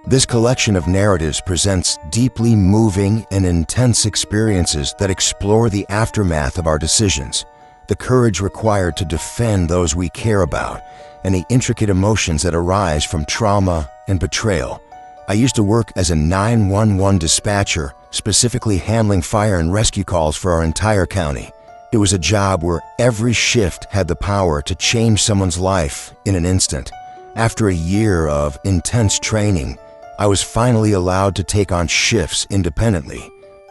This collection of narratives presents deeply moving and intense experiences that explore the aftermath of our decisions, the courage required to defend those we care about, and the intricate emotions that arise from trauma and betrayal. I used to work as a 911 dispatcher, specifically handling fire and rescue calls for our entire county. It was a job where every shift had the power to change someone's life in an instant. After a year of intense training, I was finally allowed to take on shifts independently.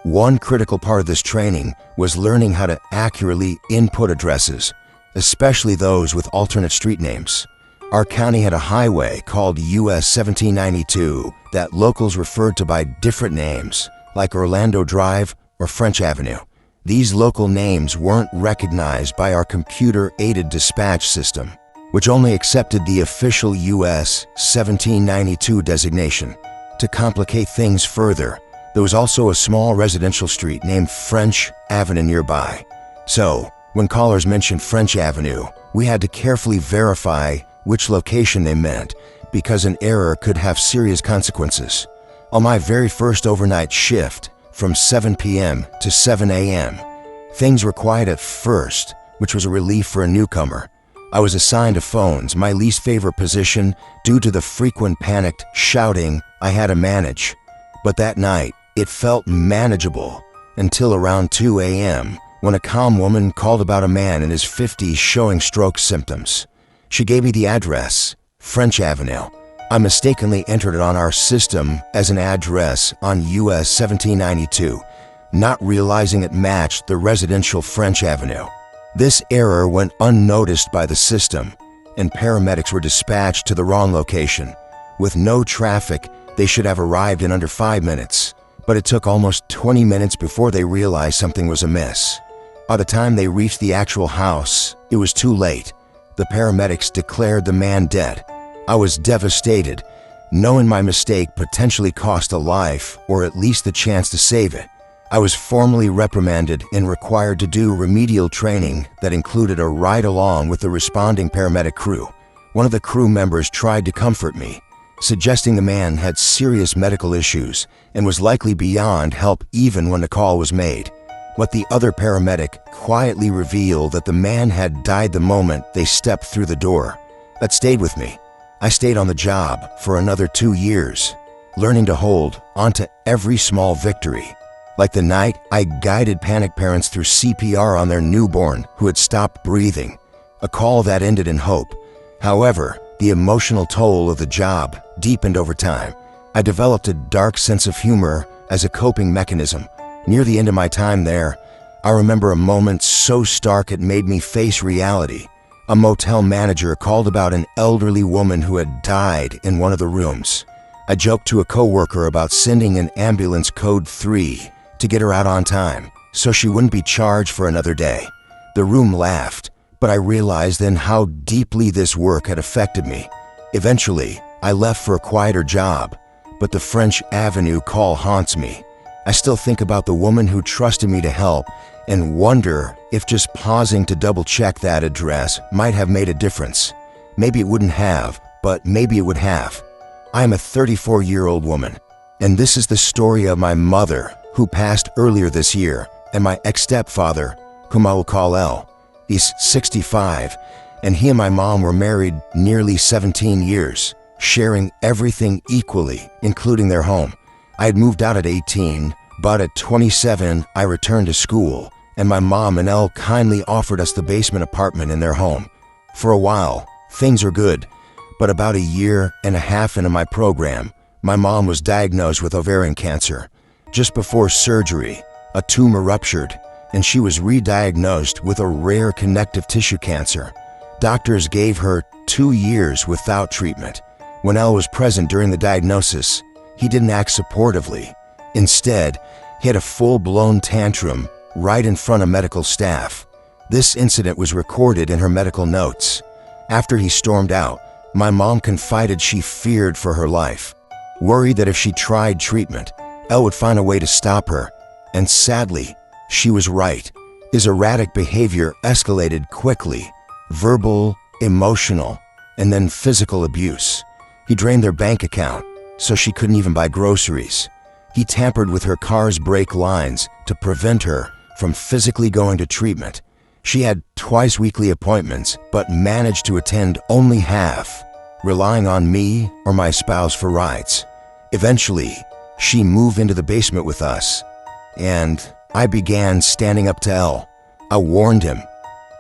One critical part of this training was learning how to accurately input addresses, especially those with alternate street names. Our county had a highway called US 1792 that locals referred to by different names, like Orlando Drive or French Avenue. These local names weren't recognized by our computer-aided dispatch system, which only accepted the official US 1792 designation. To complicate things further, there was also a small residential street named French Avenue nearby. So, when callers mentioned French Avenue, we had to carefully verify which location they meant, because an error could have serious consequences. On my very first overnight shift, from 7 p.m. to 7 a.m., things were quiet at first, which was a relief for a newcomer. I was assigned to phones, my least favorite position, due to the frequent panicked shouting I had to manage. But that night, it felt manageable until around 2 a.m., when a calm woman called about a man in his 50s showing stroke symptoms. She gave me the address, French Avenue. I mistakenly entered it on our system as an address on US 1792, not realizing it matched the residential French Avenue. This error went unnoticed by the system, and paramedics were dispatched to the wrong location. With no traffic, they should have arrived in under 5 minutes, but it took almost 20 minutes before they realized something was amiss. By the time they reached the actual house, it was too late. The paramedics declared the man dead. I was devastated, knowing my mistake potentially cost a life or at least the chance to save it. I was formally reprimanded and required to do remedial training that included a ride-along with the responding paramedic crew. One of the crew members tried to comfort me, suggesting the man had serious medical issues and was likely beyond help even when the call was made. But the other paramedic quietly revealed that the man had died the moment they stepped through the door. That stayed with me. I stayed on the job for another 2 years, learning to hold onto every small victory. Like the night I guided panicked parents through CPR on their newborn who had stopped breathing, a call that ended in hope. However, the emotional toll of the job deepened over time. I developed a dark sense of humor as a coping mechanism. Near the end of my time there, I remember a moment so stark it made me face reality. A motel manager called about an elderly woman who had died in one of the rooms. I joked to a coworker about sending an ambulance code 3 to get her out on time, so she wouldn't be charged for another day. The room laughed, but I realized then how deeply this work had affected me. Eventually, I left for a quieter job, but the French Avenue call haunts me. I still think about the woman who trusted me to help and wonder if just pausing to double-check that address might have made a difference. Maybe it wouldn't have, but maybe it would have. I am a 34-year-old woman, and this is the story of my mother, who passed earlier this year, and my ex-stepfather, whom I will call L. He's 65, and he and my mom were married nearly 17 years, sharing everything equally, including their home. I had moved out at 18, but at 27, I returned to school, and my mom and Elle kindly offered us the basement apartment in their home. For a while, things were good, but about a year and a half into my program, my mom was diagnosed with ovarian cancer. Just before surgery, a tumor ruptured, and she was re-diagnosed with a rare connective tissue cancer. Doctors gave her 2 years without treatment. When Elle was present during the diagnosis, he didn't act supportively. Instead, he had a full-blown tantrum right in front of medical staff. This incident was recorded in her medical notes. After he stormed out, my mom confided she feared for her life, worried that if she tried treatment, Elle would find a way to stop her. And sadly, she was right. His erratic behavior escalated quickly: verbal, emotional, and then physical abuse. He drained their bank account, so she couldn't even buy groceries. He tampered with her car's brake lines to prevent her from physically going to treatment. She had twice weekly appointments, but managed to attend only half, relying on me or my spouse for rides. Eventually, she moved into the basement with us, and I began standing up to Elle. I warned him.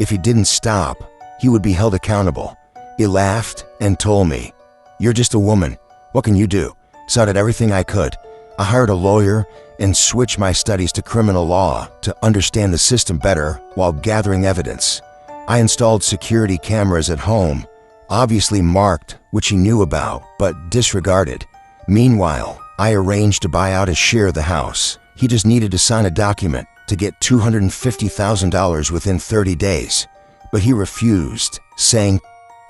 If he didn't stop, he would be held accountable. He laughed and told me, "You're just a woman. What can you do?" So I did everything I could. I hired a lawyer and switched my studies to criminal law to understand the system better while gathering evidence. I installed security cameras at home, obviously marked, which he knew about but disregarded. Meanwhile, I arranged to buy out his share of the house. He just needed to sign a document to get $250,000 within 30 days. But he refused, saying,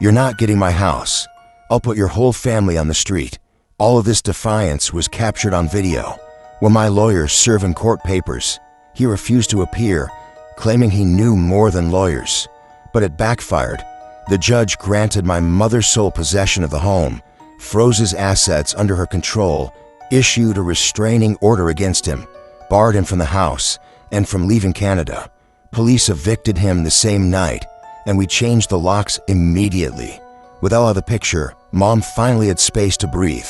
"You're not getting my house. I'll put your whole family on the street." All of this defiance was captured on video. When my lawyer served in court papers, he refused to appear, claiming he knew more than lawyers. But it backfired. The judge granted my mother sole possession of the home, froze his assets under her control, issued a restraining order against him, barred him from the house and from leaving Canada. Police evicted him the same night, and we changed the locks immediately. With Elle out of the picture, Mom finally had space to breathe.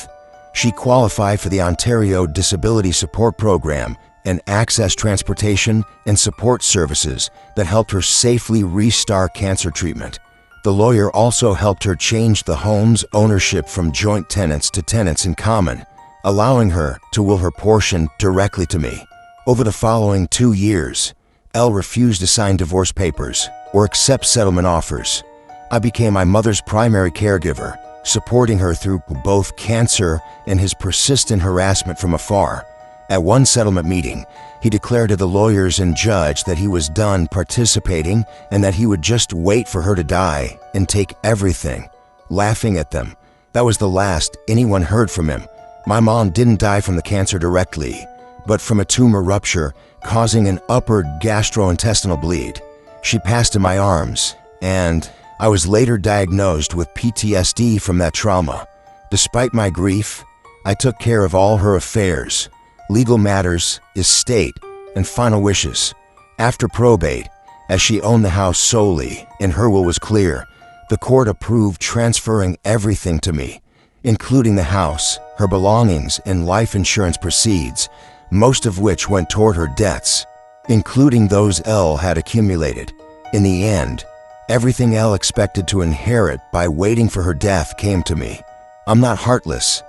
She qualified for the Ontario Disability Support Program and accessed transportation and support services that helped her safely restart cancer treatment. The lawyer also helped her change the home's ownership from joint tenants to tenants in common, allowing her to will her portion directly to me. Over the following 2 years, Elle refused to sign divorce papers or accept settlement offers. I became my mother's primary caregiver, supporting her through both cancer and his persistent harassment from afar. At one settlement meeting, he declared to the lawyers and judge that he was done participating and that he would just wait for her to die and take everything. Laughing at them, that was the last anyone heard from him. My mom didn't die from the cancer directly, but from a tumor rupture causing an upper gastrointestinal bleed. She passed in my arms, and I was later diagnosed with PTSD from that trauma. Despite my grief, I took care of all her affairs, legal matters, estate, and final wishes. After probate, as she owned the house solely and her will was clear, the court approved transferring everything to me, including the house, her belongings, and life insurance proceeds, most of which went toward her debts, including those Elle had accumulated. In the end, everything Elle expected to inherit by waiting for her death came to me. I'm not heartless.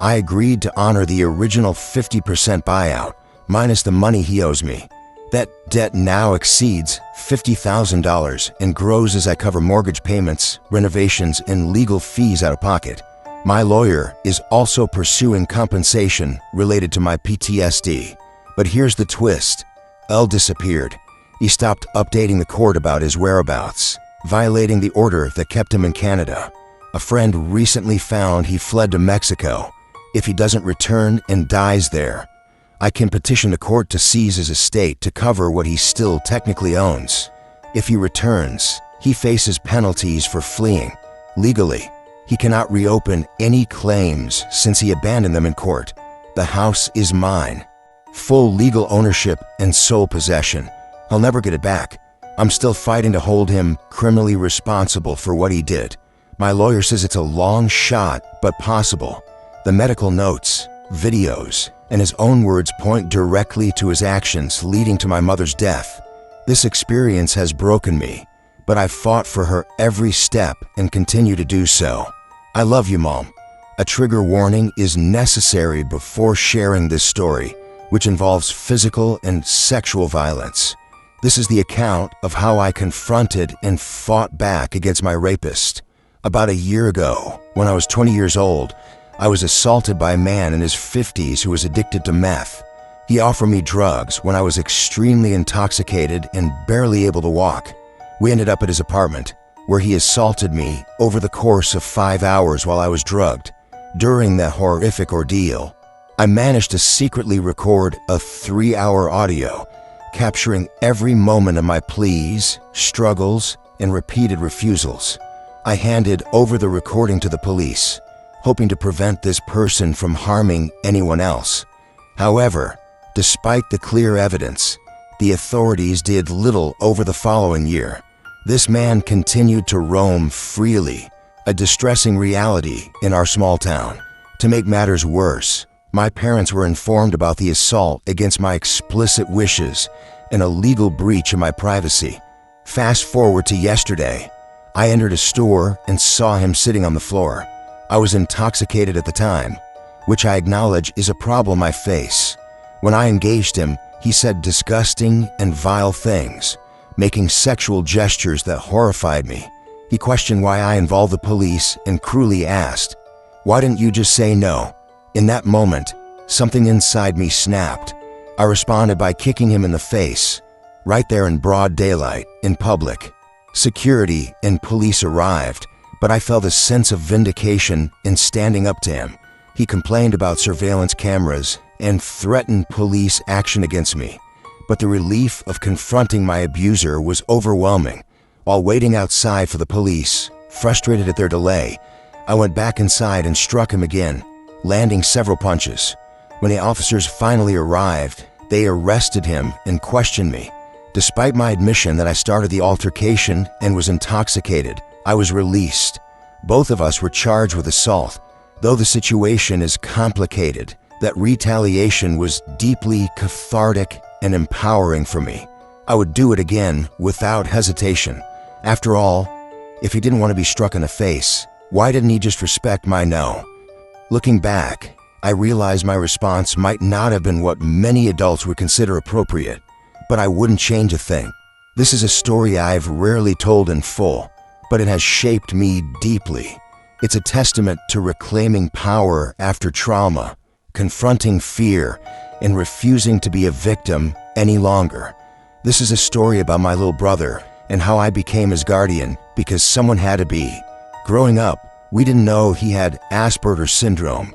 I agreed to honor the original 50% buyout, minus the money he owes me. That debt now exceeds $50,000 and grows as I cover mortgage payments, renovations, and legal fees out of pocket. My lawyer is also pursuing compensation related to my PTSD. But here's the twist. Elle disappeared. He stopped updating the court about his whereabouts, violating the order that kept him in Canada. A friend recently found he fled to Mexico. If he doesn't return and dies there, I can petition the court to seize his estate to cover what he still technically owns. If he returns, he faces penalties for fleeing. Legally, he cannot reopen any claims since he abandoned them in court. The house is mine. Full legal ownership and sole possession. I'll never get it back. I'm still fighting to hold him criminally responsible for what he did. My lawyer says it's a long shot, but possible. The medical notes, videos, and his own words point directly to his actions leading to my mother's death. This experience has broken me, but I've fought for her every step and continue to do so. I love you, Mom. A trigger warning is necessary before sharing this story, which involves physical and sexual violence. This is the account of how I confronted and fought back against my rapist. About a year ago, when I was 20 years old, I was assaulted by a man in his 50s who was addicted to meth. He offered me drugs when I was extremely intoxicated and barely able to walk. We ended up at his apartment, where he assaulted me over the course of 5 hours while I was drugged. During that horrific ordeal, I managed to secretly record a 3-hour audio, capturing every moment of my pleas, struggles, and repeated refusals. I handed over the recording to the police, hoping to prevent this person from harming anyone else. However, despite the clear evidence, the authorities did little over the following year. This man continued to roam freely, a distressing reality in our small town. To make matters worse, my parents were informed about the assault against my explicit wishes and a legal breach of my privacy. Fast forward to yesterday, I entered a store and saw him sitting on the floor. I was intoxicated at the time, which I acknowledge is a problem I face. When I engaged him, he said disgusting and vile things, making sexual gestures that horrified me. He questioned why I involved the police and cruelly asked, "Why didn't you just say no?" In that moment, something inside me snapped. I responded by kicking him in the face, right there in broad daylight, in public. Security and police arrived, but I felt a sense of vindication in standing up to him. He complained about surveillance cameras and threatened police action against me, but the relief of confronting my abuser was overwhelming. While waiting outside for the police, frustrated at their delay, I went back inside and struck him again, landing several punches. When the officers finally arrived, they arrested him and questioned me. Despite my admission that I started the altercation and was intoxicated, I was released. Both of us were charged with assault. Though the situation is complicated, that retaliation was deeply cathartic and empowering for me. I would do it again without hesitation. After all, if he didn't want to be struck in the face, why didn't he just respect my no? Looking back, I realized my response might not have been what many adults would consider appropriate, but I wouldn't change a thing. This is a story I've rarely told in full, but it has shaped me deeply. It's a testament to reclaiming power after trauma, confronting fear, and refusing to be a victim any longer. This is a story about my little brother and how I became his guardian because someone had to be. Growing up, we didn't know he had Asperger's syndrome.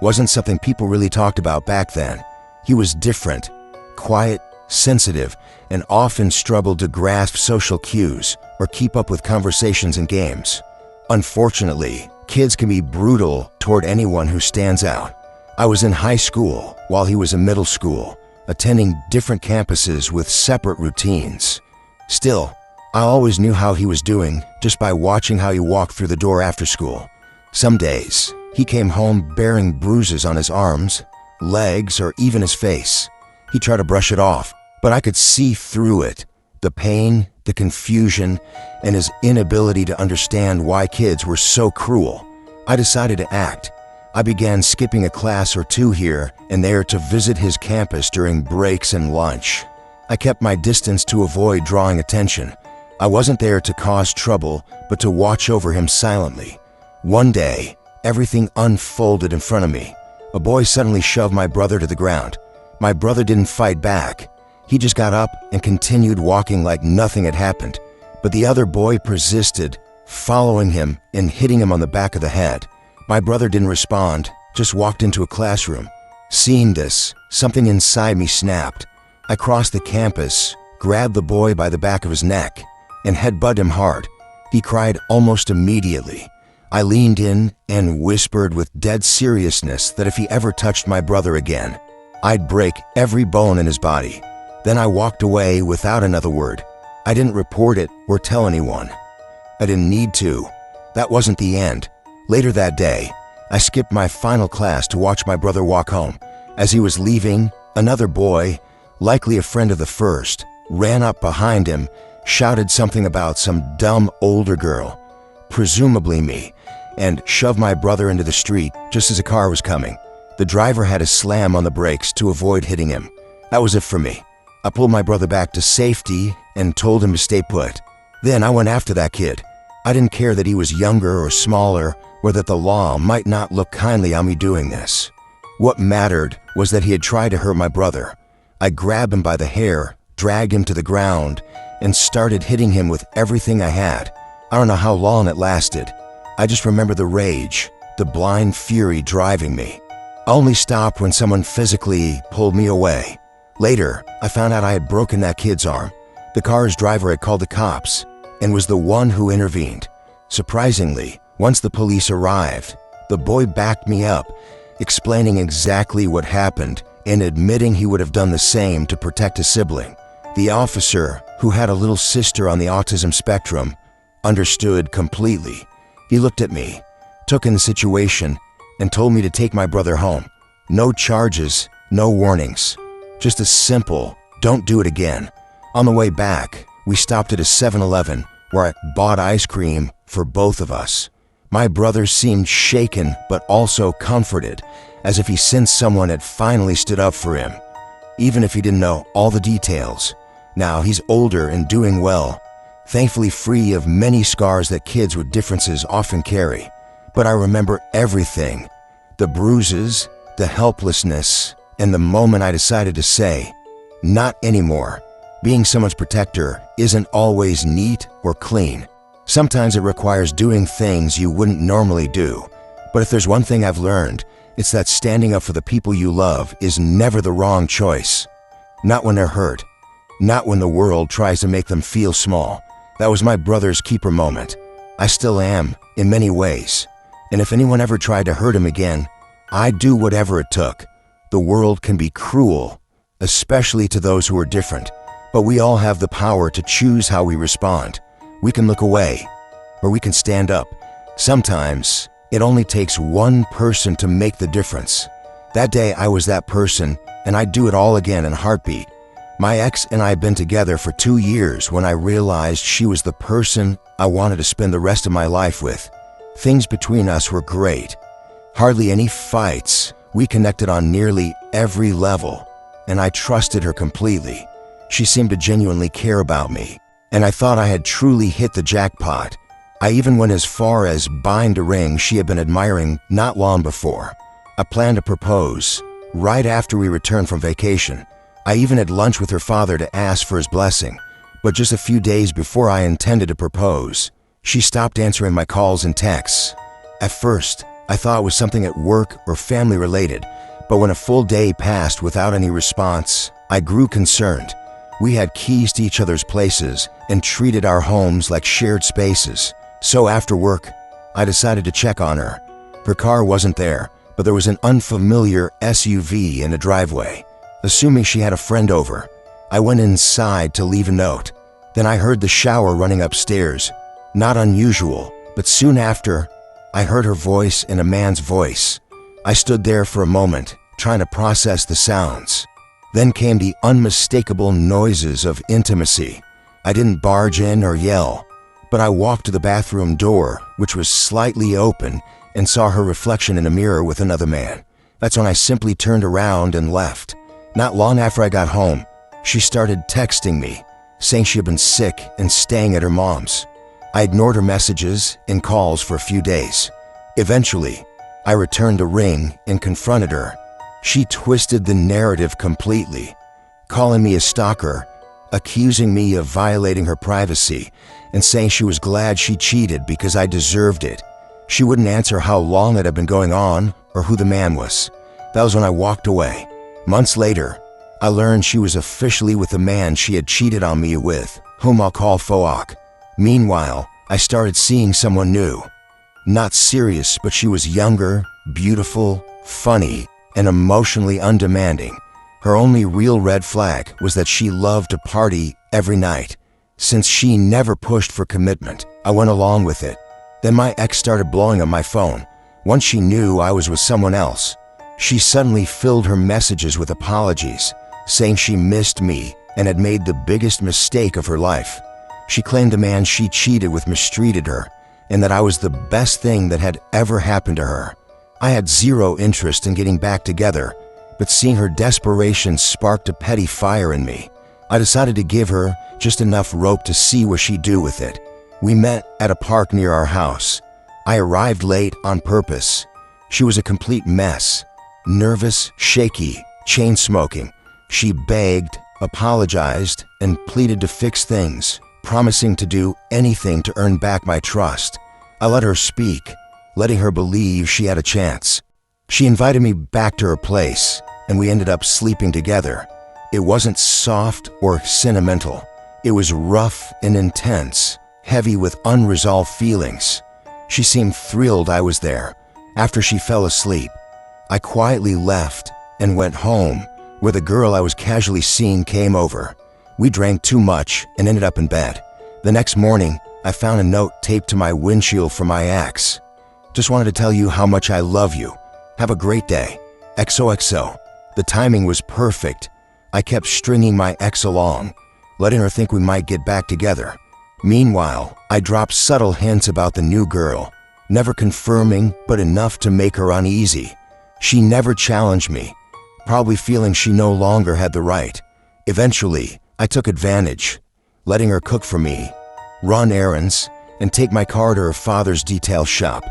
Wasn't something people really talked about back then. He was different, quiet, sensitive, and often struggled to grasp social cues or keep up with conversations and games. Unfortunately, kids can be brutal toward anyone who stands out. I was in high school while he was in middle school, attending different campuses with separate routines. Still, I always knew how he was doing just by watching how he walked through the door after school. Some days, he came home bearing bruises on his arms, legs, or even his face. He tried to brush it off, but I could see through it. The pain, the confusion, and his inability to understand why kids were so cruel. I decided to act. I began skipping a class or two here and there to visit his campus during breaks and lunch. I kept my distance to avoid drawing attention. I wasn't there to cause trouble, but to watch over him silently. One day, everything unfolded in front of me. A boy suddenly shoved my brother to the ground. My brother didn't fight back. He just got up and continued walking like nothing had happened. But the other boy persisted, following him and hitting him on the back of the head. My brother didn't respond, just walked into a classroom. Seeing this, something inside me snapped. I crossed the campus, grabbed the boy by the back of his neck, and headbutted him hard. He cried almost immediately. I leaned in and whispered with dead seriousness that if he ever touched my brother again, I'd break every bone in his body. Then I walked away without another word. I didn't report it or tell anyone. I didn't need to. That wasn't the end. Later that day, I skipped my final class to watch my brother walk home. As he was leaving, another boy, likely a friend of the first, ran up behind him, shouted something about some dumb older girl, presumably me, and shoved my brother into the street just as a car was coming. The driver had to slam on the brakes to avoid hitting him. That was it for me. I pulled my brother back to safety and told him to stay put. Then I went after that kid. I didn't care that he was younger or smaller, or that the law might not look kindly on me doing this. What mattered was that he had tried to hurt my brother. I grabbed him by the hair, dragged him to the ground, and started hitting him with everything I had. I don't know how long it lasted. I just remember the rage, the blind fury driving me. I only stopped when someone physically pulled me away. Later, I found out I had broken that kid's arm. The car's driver had called the cops and was the one who intervened. Surprisingly, once the police arrived, The boy backed me up, explaining exactly what happened and admitting he would have done the same to protect a sibling. The officer, who had a little sister on the autism spectrum, understood completely. He looked at me, took in the situation, and told me to take my brother home. No charges, no warnings. Just a simple, don't do it again. On the way back, we stopped at a 7-Eleven where I bought ice cream for both of us. My brother seemed shaken but also comforted, as if he sensed someone had finally stood up for him, even if he didn't know all the details. Now he's older and doing well, thankfully free of many scars that kids with differences often carry. But I remember everything, the bruises, the helplessness, and the moment I decided to say, not anymore. Being someone's protector isn't always neat or clean. Sometimes it requires doing things you wouldn't normally do. But if there's one thing I've learned, it's that standing up for the people you love is never the wrong choice. Not when they're hurt. Not when the world tries to make them feel small. That was my brother's keeper moment. I still am, in many ways. And if anyone ever tried to hurt him again, I'd do whatever it took. The world can be cruel, especially to those who are different. But we all have the power to choose how we respond. We can look away, or we can stand up. Sometimes, it only takes one person to make the difference. That day, I was that person, and I'd do it all again in a heartbeat. My ex and I had been together for 2 years when I realized she was the person I wanted to spend the rest of my life with. Things between us were great. Hardly any fights. We connected on nearly every level, and I trusted her completely. She seemed to genuinely care about me, and I thought I had truly hit the jackpot. I even went as far as buying the ring she had been admiring not long before. I planned to propose right after we returned from vacation. I even had lunch with her father to ask for his blessing. But just a few days before I intended to propose, she stopped answering my calls and texts. At first, I thought it was something at work or family related, but when a full day passed without any response, I grew concerned. We had keys to each other's places and treated our homes like shared spaces. So after work, I decided to check on her. Her car wasn't there, but there was an unfamiliar SUV in the driveway. Assuming she had a friend over, I went inside to leave a note. Then I heard the shower running upstairs. Not unusual, but soon after, I heard her voice in a man's voice. I stood there for a moment, trying to process the sounds. Then came the unmistakable noises of intimacy. I didn't barge in or yell, but I walked to the bathroom door, which was slightly open, and saw her reflection in a mirror with another man. That's when I simply turned around and left. Not long after I got home, she started texting me, saying she had been sick and staying at her mom's. I ignored her messages and calls for a few days. Eventually, I returned the ring and confronted her. She twisted the narrative completely, calling me a stalker, accusing me of violating her privacy, and saying she was glad she cheated because I deserved it. She wouldn't answer how long it had been going on or who the man was. That was when I walked away. Months later, I learned she was officially with the man she had cheated on me with, whom I'll call Foak. Meanwhile, I started seeing someone new. Not serious, but she was younger, beautiful, funny, and emotionally undemanding. Her only real red flag was that she loved to party every night. Since she never pushed for commitment, I went along with it. Then my ex started blowing up my phone. Once she knew I was with someone else, she suddenly filled her messages with apologies, saying she missed me and had made the biggest mistake of her life. She claimed the man she cheated with mistreated her, and that I was the best thing that had ever happened to her. I had zero interest in getting back together, but seeing her desperation sparked a petty fire in me. I decided to give her just enough rope to see what she'd do with it. We met at a park near our house. I arrived late on purpose. She was a complete mess. Nervous, shaky, chain-smoking. She begged, apologized, and pleaded to fix things, promising to do anything to earn back my trust. I let her speak, letting her believe she had a chance. She invited me back to her place, and we ended up sleeping together. It wasn't soft or sentimental. It was rough and intense, heavy with unresolved feelings. She seemed thrilled I was there, After she fell asleep, I quietly left and went home, where the girl I was casually seeing came over. We drank too much and ended up in bed. The next morning, I found a note taped to my windshield from my ex. Just wanted to tell you how much I love you. Have a great day. XOXO. The timing was perfect. I kept stringing my ex along, letting her think we might get back together. Meanwhile, I dropped subtle hints about the new girl, never confirming, but enough to make her uneasy. She never challenged me, probably feeling she no longer had the right. Eventually, I took advantage, letting her cook for me, run errands, and take my car to her father's detail shop.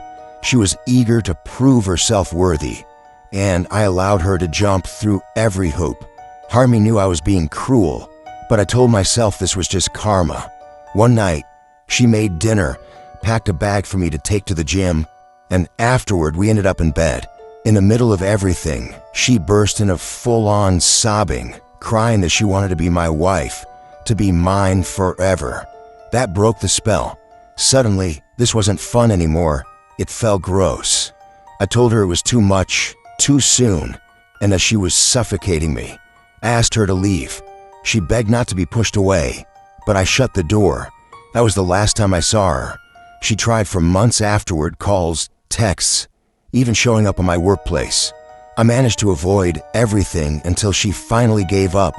She was eager to prove herself worthy, and I allowed her to jump through every hoop. Harmony knew I was being cruel, but I told myself this was just karma. One night, she made dinner, packed a bag for me to take to the gym, and afterward we ended up in bed. In the middle of everything, she burst into full-on sobbing, crying that she wanted to be my wife, to be mine forever. That broke the spell. Suddenly, this wasn't fun anymore. It felt gross. I told her it was too much, too soon, and that she was suffocating me. I asked her to leave. She begged not to be pushed away, but I shut the door. That was the last time I saw her. She tried for months afterward, calls, texts, even showing up at my workplace. I managed to avoid everything until she finally gave up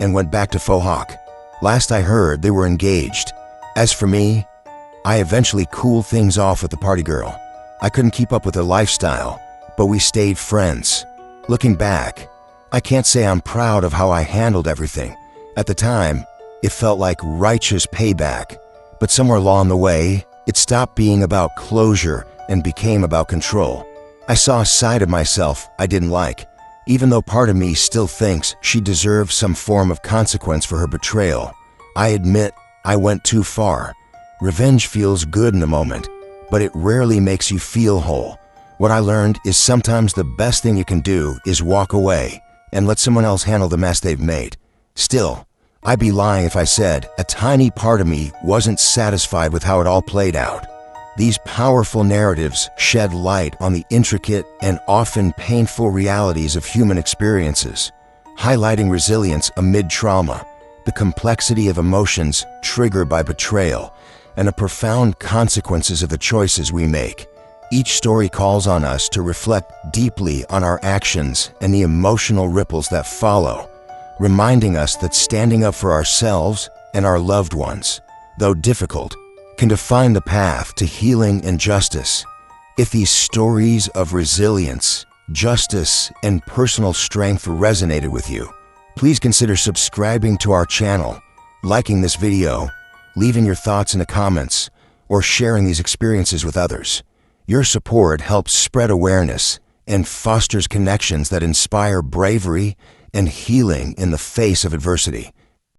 and went back to Faux Hawk. Last I heard, they were engaged. As for me, I eventually cooled things off with the party girl. I couldn't keep up with her lifestyle, but we stayed friends. Looking back, I can't say I'm proud of how I handled everything. At the time, it felt like righteous payback, but somewhere along the way, it stopped being about closure and became about control. I saw a side of myself I didn't like, even though part of me still thinks she deserved some form of consequence for her betrayal. I admit I went too far. Revenge feels good in the moment, but it rarely makes you feel whole. What I learned is sometimes the best thing you can do is walk away and let someone else handle the mess they've made. Still, I'd be lying if I said a tiny part of me wasn't satisfied with how it all played out. These powerful narratives shed light on the intricate and often painful realities of human experiences, highlighting resilience amid trauma, the complexity of emotions triggered by betrayal, and the profound consequences of the choices we make. Each story calls on us to reflect deeply on our actions and the emotional ripples that follow, reminding us that standing up for ourselves and our loved ones, though difficult, can define the path to healing and justice. If these stories of resilience, justice, and personal strength resonated with you, please consider subscribing to our channel, liking this video, leaving your thoughts in the comments, or sharing these experiences with others. Your support helps spread awareness and fosters connections that inspire bravery and healing in the face of adversity.